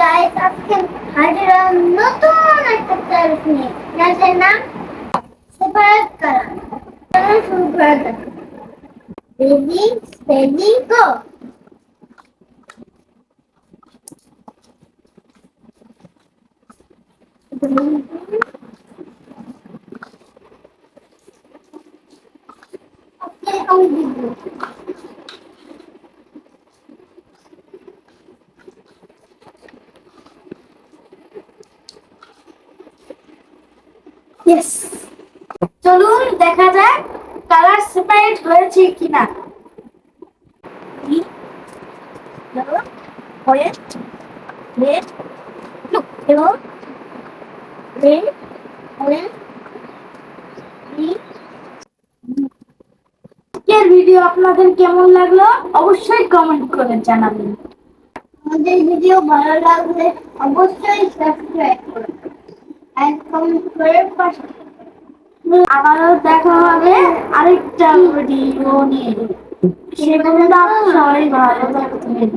Guys আজকে হাজির হলাম নতুন একটা চ্যালেঞ্জ নিয়ে যার নাম সেপারেট কালার। চলো শুরু করা যাক। Ready steady go. ওকে আমি দিব। ইয়েস, চলুন দেখা যাক কালার সেপারেট হয়েছে কিনা। yellow, orange, red, look, yellow, red, orange, green. আজকের ভিডিও আপনাদের কেমন লাগলো অবশ্যই কমেন্ট করে জানাবেন। আমাদের ভিডিও ভালো লাগলে অবশ্যই সাবস্ক্রাইব করুন আর কমেন্ট করে পাশে। আবারও দেখা হবে আরেকটা ভিডিও নিয়ে। সে পর্যন্ত সবাই ভালো থাকবেন।